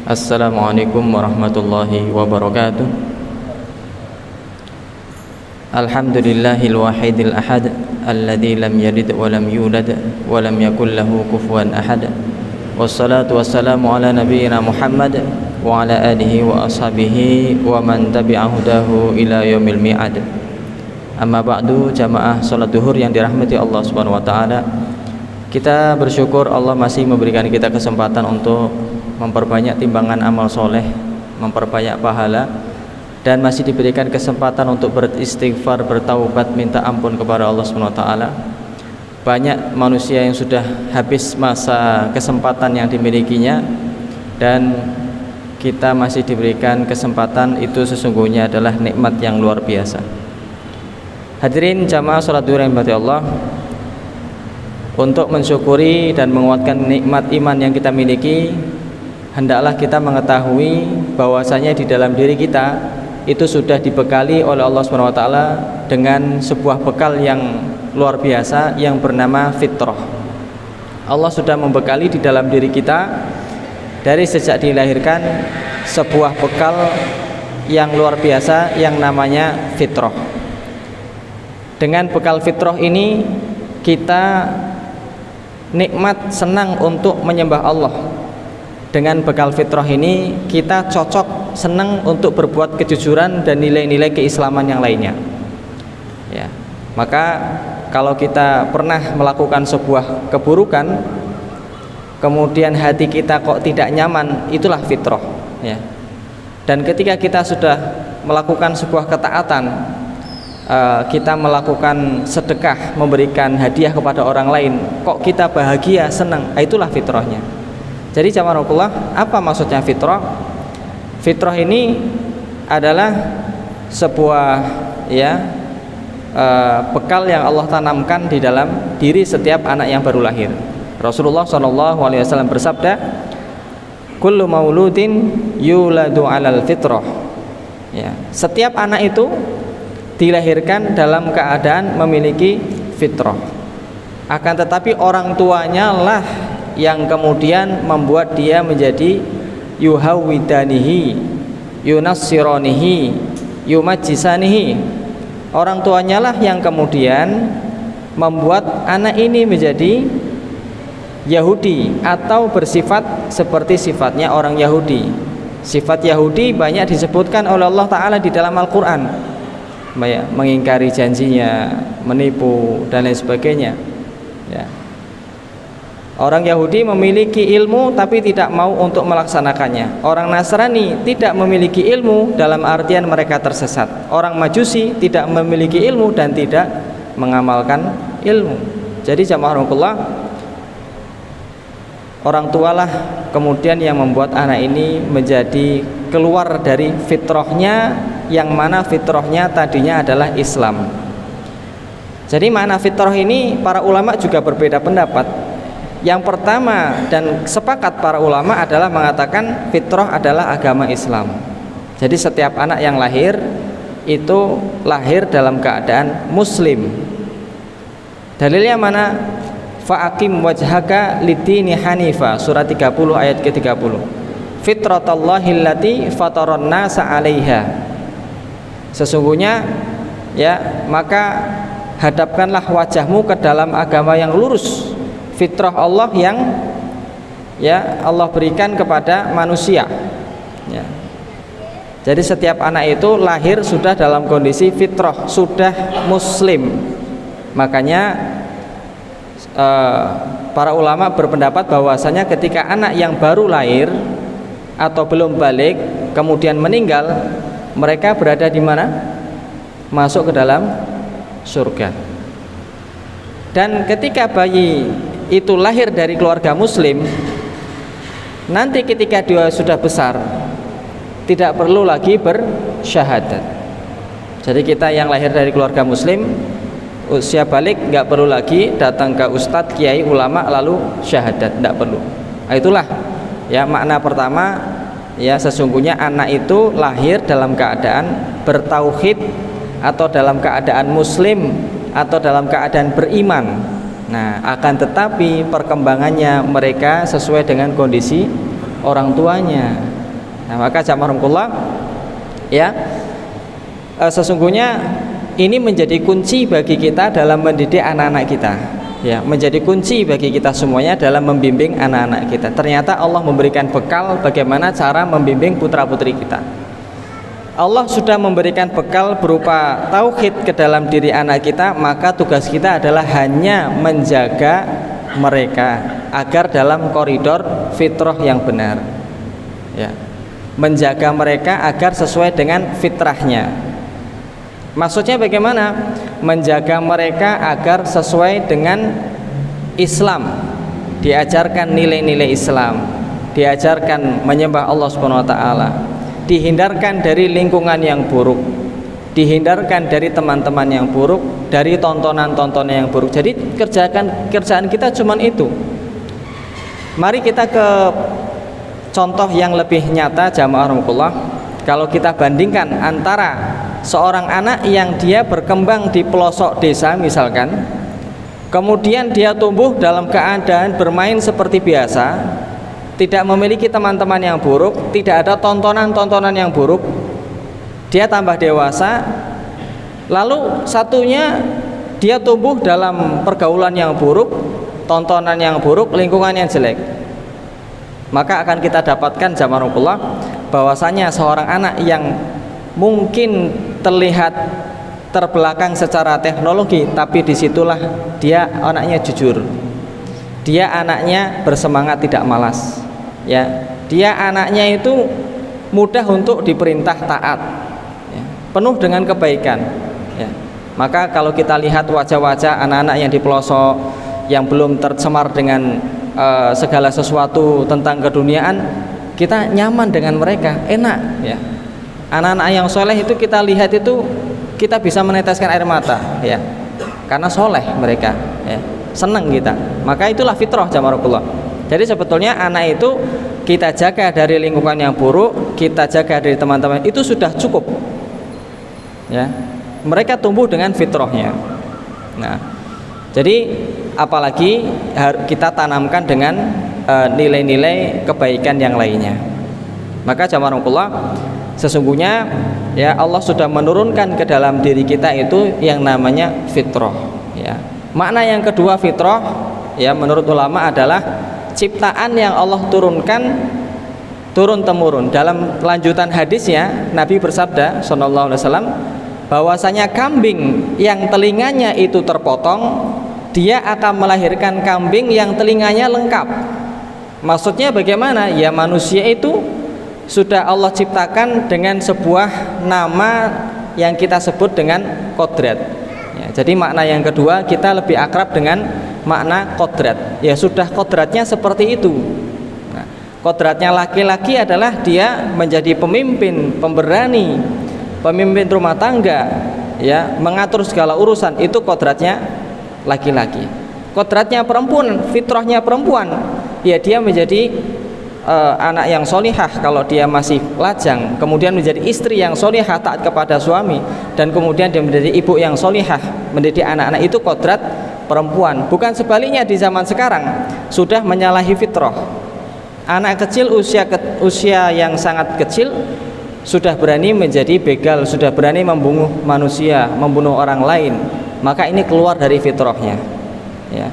Assalamualaikum warahmatullahi wabarakatuh. Alhamdulillahil wahidil ahad alladzi lam yalid wa lam yulad wa lam yakul lahu kufuwan ahad. Wassalatu wassalamu ala nabiyyina Muhammad wa ala alihi wa ashabihi wa man tabi'a hudahu ila yaumil mi'ad. Amma ba'du, jamaah salat duhur yang dirahmati Allah Subhanahu wa taala. Kita bersyukur Allah masih memberikan kita kesempatan untuk memperbanyak timbangan amal soleh, memperbanyak pahala, dan masih diberikan kesempatan untuk beristighfar, bertaubat, minta ampun kepada Allah Subhanahu wa taala. Banyak manusia yang sudah habis masa kesempatan yang dimilikinya, dan kita masih diberikan kesempatan. Itu sesungguhnya adalah nikmat yang luar biasa. Hadirin jamaah salat duhur yang dirahmati Allah, untuk mensyukuri dan menguatkan nikmat iman yang kita miliki, hendaklah kita mengetahui bahwasanya di dalam diri kita itu sudah dibekali oleh Allah Subhanahu wa taala dengan sebuah bekal yang luar biasa yang bernama fitrah. Allah sudah membekali di dalam diri kita dari sejak dilahirkan sebuah bekal yang luar biasa yang namanya fitrah. Dengan bekal fitrah ini kita nikmat, senang untuk menyembah Allah. Dengan bekal fitrah ini kita cocok, senang untuk berbuat kejujuran dan nilai-nilai keislaman yang lainnya. Ya. Maka kalau kita pernah melakukan sebuah keburukan, kemudian hati kita kok tidak nyaman, itulah fitrah. Ya. Dan ketika kita sudah melakukan sebuah ketaatan, kita melakukan sedekah, memberikan hadiah kepada orang lain, kok kita bahagia, senang, itulah fitrahnya. Jadi jamaah Allah, apa maksudnya fitrah? Fitrah ini adalah sebuah bekal yang Allah tanamkan di dalam diri setiap anak yang baru lahir. Rasulullah SAW bersabda, kullu mauludin yuladu alal fitrah. Ya, setiap anak itu dilahirkan dalam keadaan memiliki fitrah. Akan tetapi orang tuanya lah yang kemudian membuat dia menjadi yuhawidanihi, yunassironihi, yumajjisanihi. Orang tuanya lah yang kemudian membuat anak ini menjadi Yahudi atau bersifat seperti sifatnya orang Yahudi. Sifat Yahudi banyak disebutkan oleh Allah Ta'ala di dalam Al-Quran, mengingkari janjinya, menipu, dan lain sebagainya. Ya. Orang Yahudi memiliki ilmu tapi tidak mau untuk melaksanakannya. Orang Nasrani tidak memiliki ilmu dalam artian mereka tersesat. Orang Majusi tidak memiliki ilmu dan tidak mengamalkan ilmu. Jadi jamaah Allah, orang tualah kemudian yang membuat anak ini menjadi keluar dari fitrahnya, yang mana fitrahnya tadinya adalah Islam. Jadi makna fitrah ini para ulama juga berbeda pendapat. Yang pertama dan sepakat para ulama adalah mengatakan fitrah adalah agama Islam. Jadi setiap anak yang lahir itu lahir dalam keadaan muslim. Dalilnya mana? Fa'aqim wajhaka lidini hanifa, surat 30 ayat ke-30. Fitratallahi allati fataran nasa 'alaiha. Sesungguhnya maka hadapkanlah wajahmu ke dalam agama yang lurus, fitrah Allah yang Allah berikan kepada manusia. Ya. Jadi setiap anak itu lahir sudah dalam kondisi fitrah, sudah muslim. Makanya para ulama berpendapat bahwasanya ketika anak yang baru lahir atau belum balik kemudian meninggal, mereka berada di mana? Masuk ke dalam surga. Dan ketika bayi itu lahir dari keluarga muslim, nanti ketika dia sudah besar tidak perlu lagi bersyahadat. Jadi kita yang lahir dari keluarga muslim, usia balik nggak perlu lagi datang ke ustadz, kiai, ulama lalu syahadat, nggak perlu. Itulah makna pertama. Sesungguhnya anak itu lahir dalam keadaan bertauhid atau dalam keadaan muslim atau dalam keadaan beriman. Nah, akan tetapi perkembangannya mereka sesuai dengan kondisi orang tuanya. Nah, maka jamaah ya, sesungguhnya ini menjadi kunci bagi kita dalam mendidik anak-anak kita, ya, menjadi kunci bagi kita semuanya dalam membimbing anak-anak kita. Ternyata Allah memberikan bekal bagaimana cara membimbing putra-putri kita. Allah sudah memberikan bekal berupa tauhid ke dalam diri anak kita, maka tugas kita adalah hanya menjaga mereka agar dalam koridor fitrah yang benar, ya, menjaga mereka agar sesuai dengan fitrahnya. Maksudnya bagaimana? Menjaga mereka agar sesuai dengan Islam, diajarkan nilai-nilai Islam, diajarkan menyembah Allah Subhanahu wa taala, dihindarkan dari lingkungan yang buruk, dihindarkan dari teman-teman yang buruk, dari tontonan-tontonan yang buruk. Jadi kerjaan kita cuman itu. Mari kita ke contoh yang lebih nyata jamaah rahmatullah. Kalau kita bandingkan antara seorang anak yang dia berkembang di pelosok desa misalkan, kemudian dia tumbuh dalam keadaan bermain seperti biasa, tidak memiliki teman-teman yang buruk, tidak ada tontonan-tontonan yang buruk, dia tambah dewasa, lalu satunya dia tumbuh dalam pergaulan yang buruk, tontonan yang buruk, lingkungan yang jelek. Maka akan kita dapatkan jamaah bahwasanya seorang anak yang mungkin terlihat terbelakang secara teknologi, tapi disitulah dia anaknya jujur, dia anaknya bersemangat tidak malas, ya, dia anaknya itu mudah untuk diperintah taat, ya, penuh dengan kebaikan, ya. Maka kalau kita lihat wajah-wajah anak-anak yang di pelosok yang belum tercemar dengan segala sesuatu tentang keduniaan, kita nyaman dengan mereka, enak, ya. Anak-anak yang soleh itu kita lihat itu kita bisa meneteskan air mata, ya, karena soleh mereka, ya, senang kita. Maka itulah fitrah jamaah. Jadi sebetulnya anak itu kita jaga dari lingkungan yang buruk, kita jaga dari teman-teman, itu sudah cukup, ya. Mereka tumbuh dengan fitrahnya. Nah, jadi apalagi kita tanamkan dengan nilai-nilai kebaikan yang lainnya. Maka jamaah sesungguhnya, ya, Allah sudah menurunkan ke dalam diri kita itu yang namanya fitrah, ya. Makna yang kedua fitrah, ya, menurut ulama adalah ciptaan yang Allah turunkan turun temurun. Dalam lanjutan hadisnya Nabi bersabda sallallahu alaihi wasallam bahwasanya kambing yang telinganya itu terpotong, dia akan melahirkan kambing yang telinganya lengkap. Maksudnya bagaimana? Ya, manusia itu sudah Allah ciptakan dengan sebuah nama yang kita sebut dengan kodrat, ya. Jadi makna yang kedua kita lebih akrab dengan makna kodrat, ya, sudah kodratnya seperti itu. Nah, kodratnya laki-laki adalah dia menjadi pemimpin, pemberani, pemimpin rumah tangga, ya, mengatur segala urusan, itu kodratnya laki-laki. Kodratnya perempuan, fitrahnya perempuan, ya, dia menjadi anak yang solihah kalau dia masih lajang, kemudian menjadi istri yang solihah taat kepada suami, dan kemudian dia menjadi ibu yang solihah mendidik anak-anak, itu kodrat perempuan. Bukan sebaliknya di zaman sekarang sudah menyalahi fitrah. Anak kecil usia yang sangat kecil sudah berani menjadi begal, sudah berani membunuh manusia, membunuh orang lain, maka ini keluar dari fitrahnya, ya.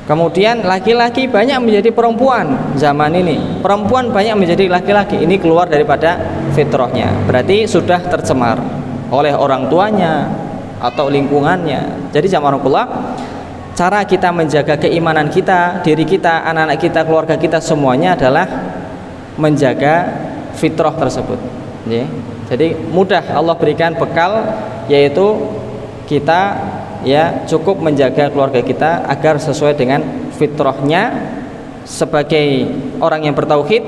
Kemudian laki-laki banyak menjadi perempuan zaman ini, perempuan banyak menjadi laki-laki, ini keluar daripada fitrahnya, berarti sudah tercemar oleh orang tuanya atau lingkungannya. Jadi jamaah, cara kita menjaga keimanan kita, diri kita, anak-anak kita, keluarga kita, semuanya adalah menjaga fitrah tersebut, ya. Jadi mudah Allah berikan bekal, yaitu kita, ya, cukup menjaga keluarga kita agar sesuai dengan fitrahnya sebagai orang yang bertauhid.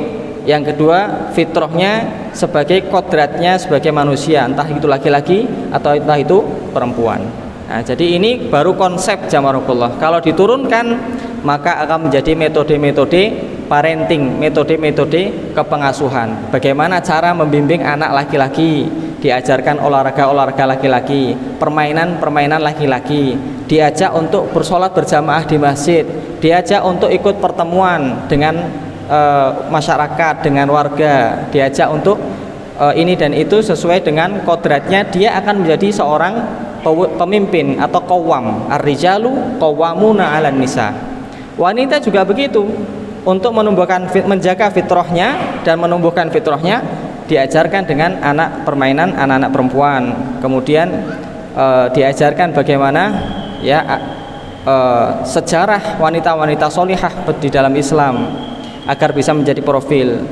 Yang kedua, fitrahnya sebagai kodratnya sebagai manusia, entah itu laki-laki atau entah itu perempuan. Nah, jadi ini baru konsep jamaah. Kalau diturunkan maka akan menjadi metode-metode parenting, metode-metode kepengasuhan. Bagaimana cara membimbing anak laki-laki, diajarkan olahraga-olahraga laki-laki, permainan-permainan laki-laki, diajak untuk bersolat berjamaah di masjid, diajak untuk ikut pertemuan dengan masyarakat, dengan warga, diajak untuk ini dan itu sesuai dengan kodratnya, dia akan menjadi seorang pemimpin atau qawwam. Ar-rijalu qawwamuna 'alan nisa. Wanita juga begitu, untuk menjaga fitrahnya dan menumbuhkan fitrahnya, diajarkan dengan permainan anak-anak perempuan. Kemudian diajarkan bagaimana ya sejarah wanita-wanita solihah di dalam Islam agar bisa menjadi profil.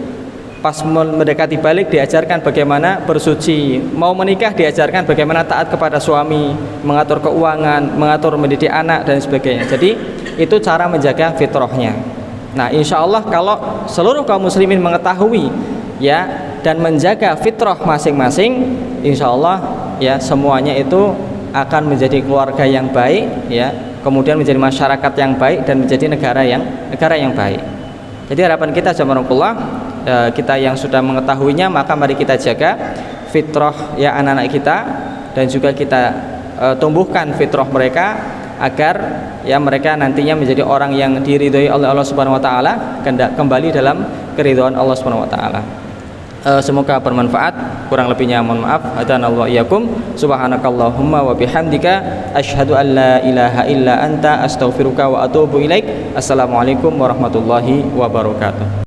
Pas mendekati balik diajarkan bagaimana bersuci, mau menikah diajarkan bagaimana taat kepada suami, mengatur keuangan, mengatur mendidik anak dan sebagainya. Jadi itu cara menjaga fitrahnya. Nah, insya Allah kalau seluruh kaum muslimin mengetahui ya dan menjaga fitrah masing-masing, insya Allah ya semuanya itu akan menjadi keluarga yang baik ya, kemudian menjadi masyarakat yang baik dan menjadi negara yang baik. Jadi harapan kita jamaah kita yang sudah mengetahuinya, maka mari kita jaga fitrah ya anak-anak kita, dan juga kita tumbuhkan fitrah mereka agar ya mereka nantinya menjadi orang yang diridhoi oleh Allah Subhanahu wa taala, kembali dalam keridhaan Allah Subhanahu wa taala. Semoga bermanfaat, kurang lebihnya mohon maaf. Hadanallahu iyyakum. Subhanakallahumma wa bihamdika asyhadu an la ilaha illa anta astaghfiruka wa atubu ilaik. Assalamualaikum warahmatullahi wabarakatuh.